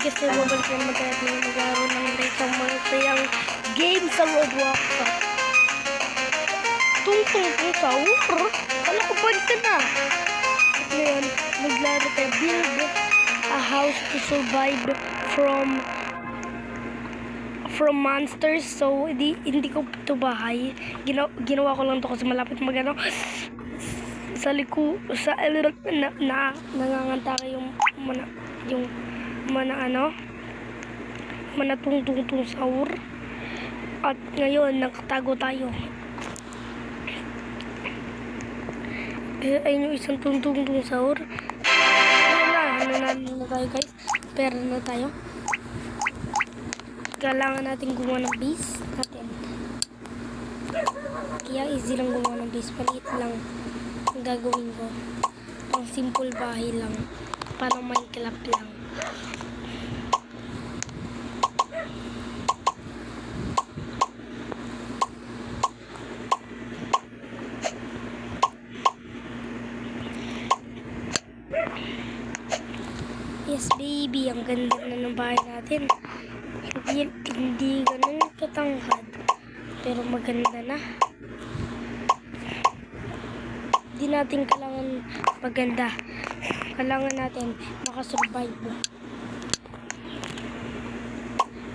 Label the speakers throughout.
Speaker 1: guys, bumalik naman tayo at maglaro ng isang masayang game sa Roblox. Tung sahur? Kala ko balik ka na. At ngayon, maglaro tayo. Build a house to survive from monsters. So, hindi ko ito bahay. Ginawa ko lang ito kasi malapit magano sa liku sa nanganganta yung manatungtung sahur. At ngayon nagtago tayo. Ayun yung isang tungtung sahur. Ano na tayo guys, pera na tayo. Kailangan natin gumawa ng base natin, kaya easy lang gumawa ng base. Maliit lang ang gagawin ko, pang simple bahay lang, parang Minecraft lang. Yes baby, ang ganda na ng bahay natin. Hindi ganun katangkad, pero maganda na. Hindi natin kailangan maganda, kailangan natin makasurvive.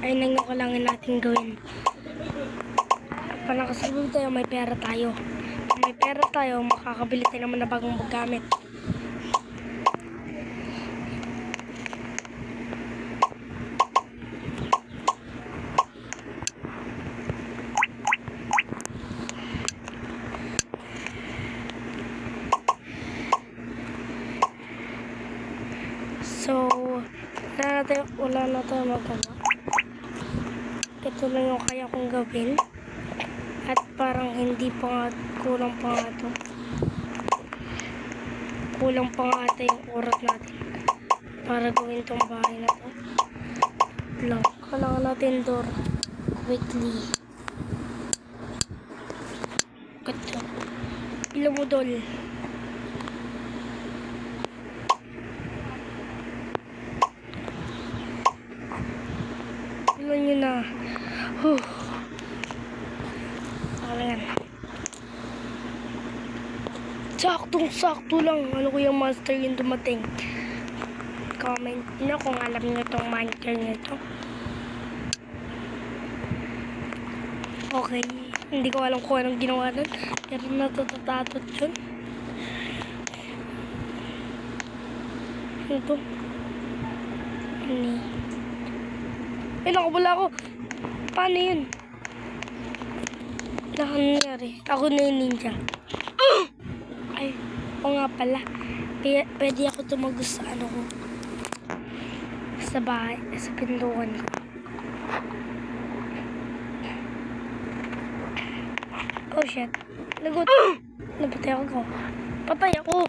Speaker 1: Ayun lang yung kailangan natin gawin. Para nakasurvive tayo, may pera tayo. Kung may pera tayo, makakabili tayo naman na bagong gamit. So, wala na tayo magawa. Ito lang yung kaya kong gawin. At parang hindi pa nga, kulang pa nga ito. Kulang pa nga ata yung oras natin para gawin itong bahay na ito. Lang, kailangan natin door quickly. Ito. Ilang mo dol. Nyo na. Ayan. Saktong-sakto lang. Ano ko yung monster yung dumating. Comment nyo kung alam nyo itong monster nito. Okay. Hindi ko alam kung anong ginawa nun, pero natatatot yun. Ano to? Ay, nakabula ako. Paano yun? Wala kang nangyari. Ako na yung ninja. Ay, o nga pala. Pwede ako tumagos sa ano ko. Sa bahay, sa pintuan ko. Oh shit. Lagot. Napatay ako. Patay ako.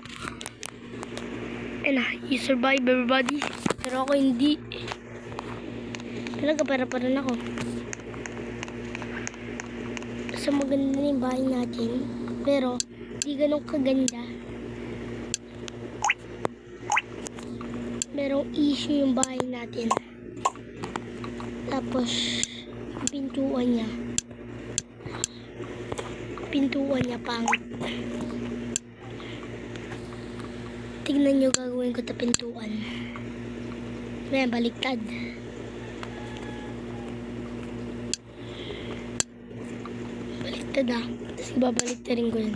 Speaker 1: Ay na, you survive everybody. Pero ako hindi. Talaga para rin ako. So maganda na yung bahay natin, pero di ganun kaganda. Merong issue yung bahay natin. Tapos pintuan niya pangit. Tignan nyo gagawin ko ta pintuan. Ayan, baliktad. Tada, tapos ibabalik na rin ko yun.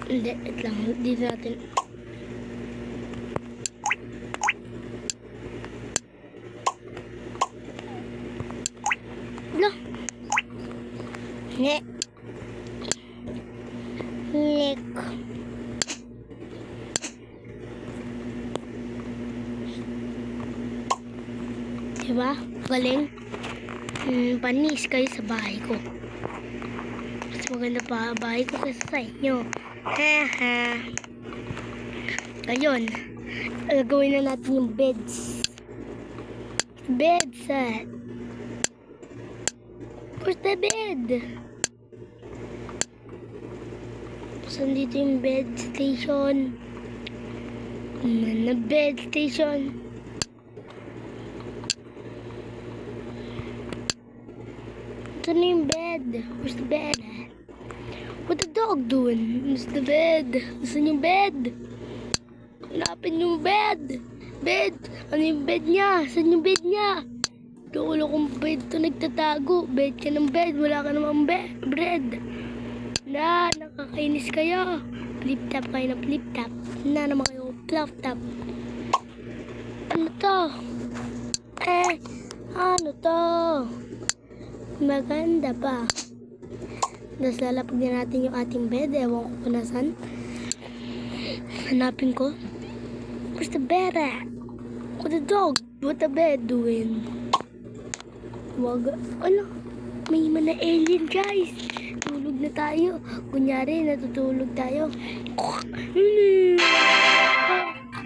Speaker 1: Hindi, wait lang, dito natin. No. Nek. Diba? Galing. Panis kayo sa bahay ko. Mas maganda pa bahay ko kaysa sa inyo. Haha. Ngayon, gawin na natin yung beds. Bed set. Where's the bed? Tapos nandito yung bed station. Na bed station. Ito na yung bed. Where's the bed? What the dog doing? Where's the bed? Saan yung bed? Hanapin yung bed. Bed. Ano yung bed niya? Saan yung bed niya? Tulo kong bed to nagtatago. Bed ka ng bed. Wala ka namang bread. Na, nakakainis kayo. Flip-top kayo na flip-top. Na naman kayo flop-top. Ano to? Ano to? Maganda pa. Tapos lalapag na natin yung ating bed. Ewan ko kung nasan. Hanapin ko. Where's the bed at? What the dog? What the bed doing? Wag. Ano? May mga alien guys. Tulog na tayo. Kunyari, natutulog tayo.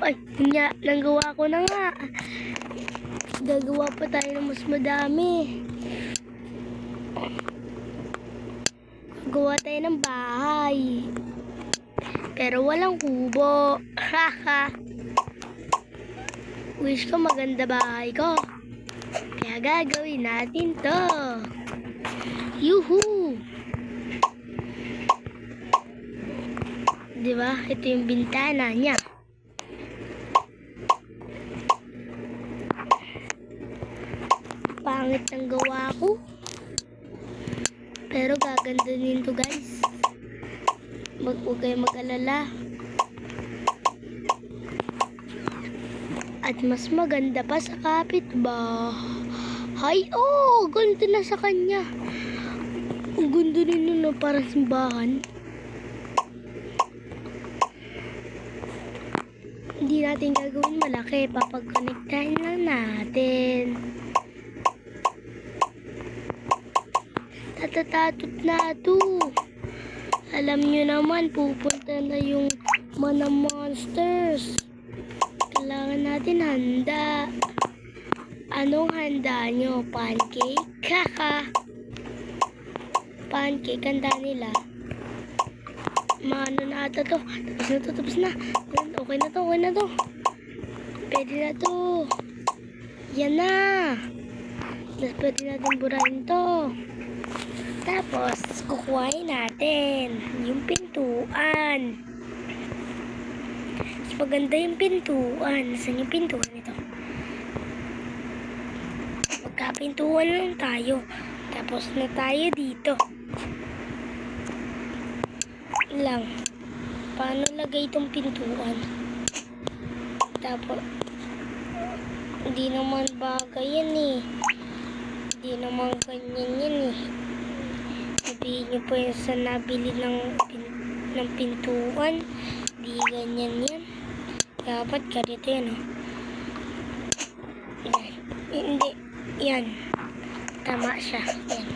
Speaker 1: Ay, nanggawa ko na nga. Gagawa pa tayo ng mas madami. Gawa tayo ng bahay. Pero walang kubo. Haha. Wish ko maganda bahay ko. Kaya gagawin natin to. Yuhu! Diba? Ito yung bintana niya. Pangit ang gawa ko. Pero gaganda din to guys. Huwag kayo mag-alala. At mas maganda pa sa kapitbahay. Oh, ganda na sa kanya. Ang ganda rin nun, parang simbahan. Hindi natin gagawin malaki. Papag-connectahin lang natin. Tatatatot na ito. Alam nyo naman, pupunta na yung mga monsters. Kailangan natin handa. Anong handa nyo? Pancake? Kaka! Pancake, handa nila. Maano na ata to? Tapos na. Okay na to. Pwede na to. Yan na. Tapos pwede natin burahin to. Tapos, kukuhain natin yung pintuan. Mas maganda yung pintuan. Saan yung pintuan ito? Magkapintuan lang tayo. Tapos na tayo dito. Lang. Paano lagay itong pintuan? Tapos, hindi naman bagay yan eh. Hindi naman ganyan yan eh. Sabihin nyo po yung sa nabili ng pintuan. Di ganyan yan. Dapat ganito yan, oh. Yan. Hindi. Yan. Tama siya. Yan.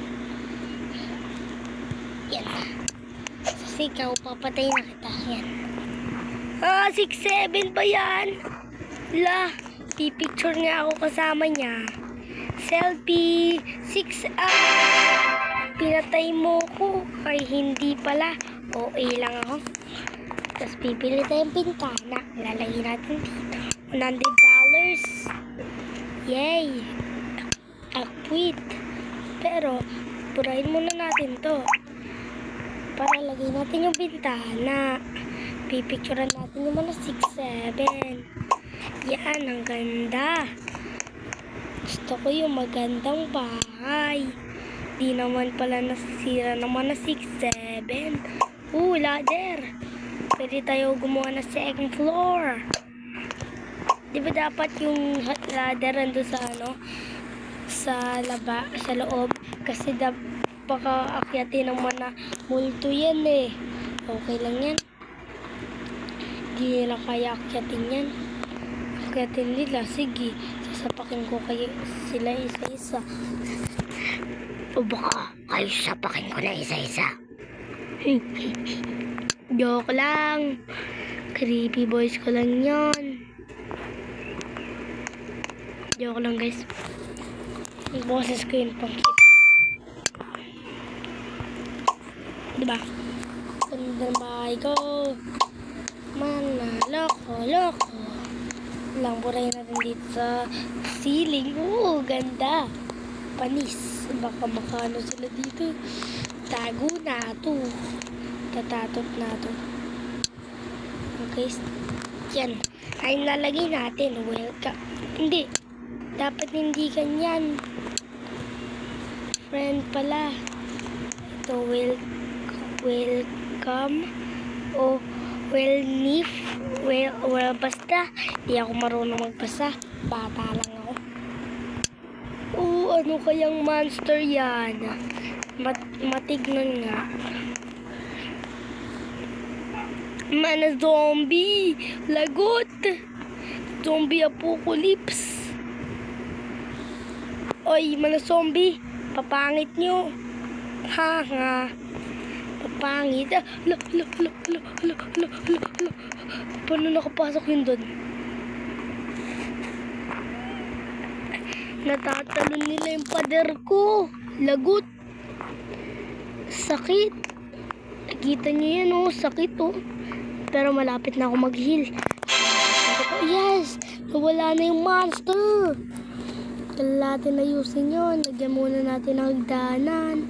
Speaker 1: Yan. Sa ikaw, papatay na kita. Yan. 6'7" pa yan. La. Pipicture nga ako kasama niya. Selfie. 6 Pinatay mo ko. Ay, hindi pala. OA lang ako. Tapos pipili tayong pintana. Lalagyan natin dito. $100. Yay! Quit. Pero, purahin muna natin to. Para lagay natin yung bintana. Pipicturean natin yung mga 6'7". Yan, ang ganda. Gusto ko yung magandang bahay. Di naman pala nasisira naman na 6'7". Ladder. Pwede tayo gumawa na second floor. Di ba dapat yung ladder ando sa sa loob? Kasi baka akyatin naman na multo yan eh. Okay lang yan. Di nila kaya akyatin yan. Akyatin nila. Sige, sasapakin ko kayo sila isa-isa. O baka kayo sapakin ko na isa-isa. Joke lang. Creepy boys ko lang yon. Joke lang guys. Yung boses ko yun pang cute. Diba? Ganda ng bahay ko. Manaloko, loko. Lang, burahin natin dito sa ceiling. Oo, ganda. Panis. Baka makano sila dito. Tago na to. Tatatot na to. Okay. Yan. Ay, nalagay natin. Welcome. Hindi. Dapat hindi ganyan. Friend pala. Ito, welcome. O, well, basta. Di ako marunong magbasa. Bata lang ako. Ano kayang monster yan? Matignan nga. Mana zombie! Lagot! Zombie apocalypse! Oy, mana zombie! Papangit nyo! Ha. Papangit. Lo. Paano nakapasok yun doon? Natatalon nila yung pader ko. Lagot. Sakit. Nakita nyo yan, oh. Sakit, oh. Pero malapit na ako mag-heal. Yes! Nawala na yung monster. Kailangan natin ayusin yun. Lagyan muna natin ang hagdanan.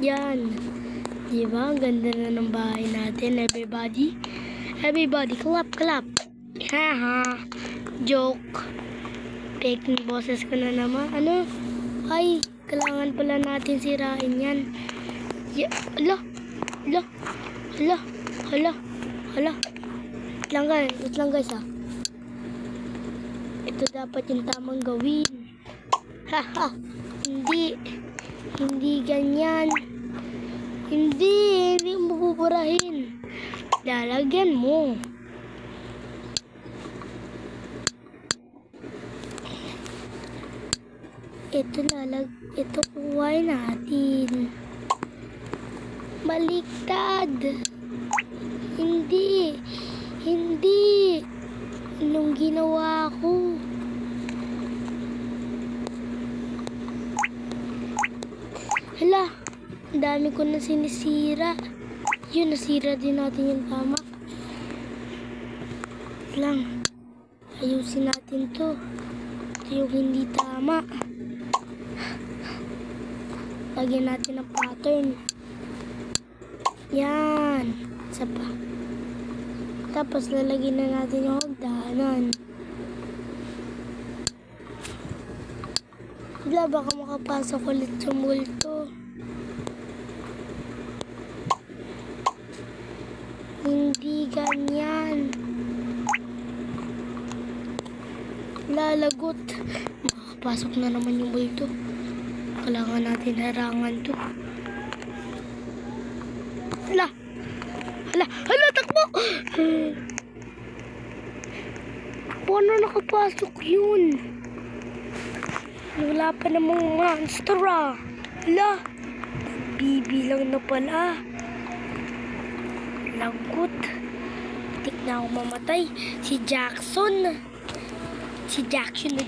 Speaker 1: Yan. Diba? Ang ganda na ng bahay natin, everybody. Everybody, clap. Haha. Joke. Taking boses ko na naman. Ano? Ay, kailangan pala natin sirain yan. Hala. Wait lang guys, ha. Ito dapat yung tamang gawin. Haha. Hindi ganyan. Hindi mo buburahin. Lalagyan mo. Ito kuhain natin. Baliktad. Hindi. Anong ginawa ko? Hala, ang dami ko na sinisira. Yun, nasira din natin yung tama. Lang, ayusin natin to. Ito yung hindi tama. Lagyan natin ang pattern. Yan. Isa pa. Tapos lalagyan na natin yung hagdanan. Wala, baka makapasok ulit sa multo. Hindi ganyan. Lalagot. Makapasok na naman yung multo. Kailangan natin harangan to. Hala, takbo! Paano nakapasok yun? Wala pa namang monster, ah. Hala, bibilang na pala. Lagot. Tik na ako mamatay. Si Jackson na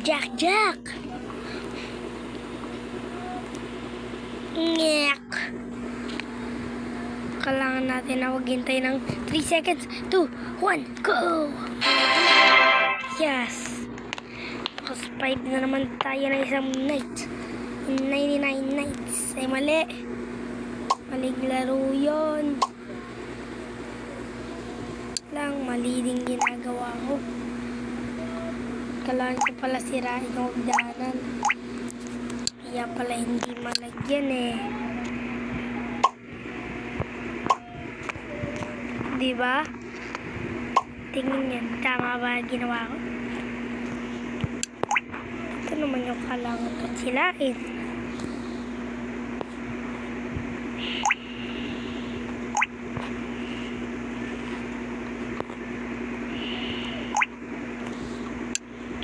Speaker 1: Jack. Ngek. Kailangan natin na maghintay ng 3 seconds. 2, 1, go! Yes! Because 5 na naman tayo na isang night. 99 nights. Ay, mali. Maling laro yun. Mali din ginagawa ko. Kailangan ko pala sirain yung hagdanan. Kaya pala hindi malagyan eh. Diba? Tingin yan. Tama ba ginawa ko? Ito naman yung kailangan ko silain.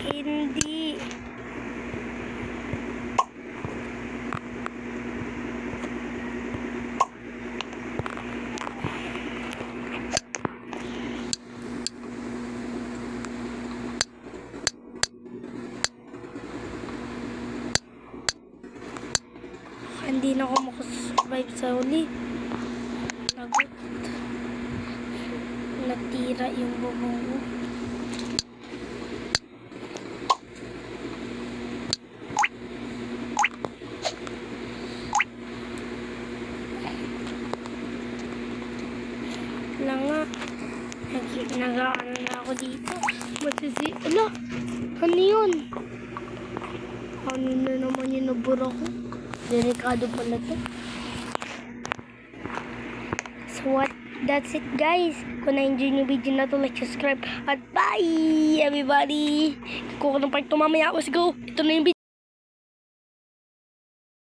Speaker 1: Hindi. nasira yung bubong ko. Wala nga. Nag-ano na ako dito. Ala, ano yun? Ano na naman yung nabura ko? Delikado pala to. So that's it guys. Kung na-enjoy yung video na to, like, subscribe, at bye everybody! Kukuha ng part 2 mamaya. Let's go! Ito na yung video.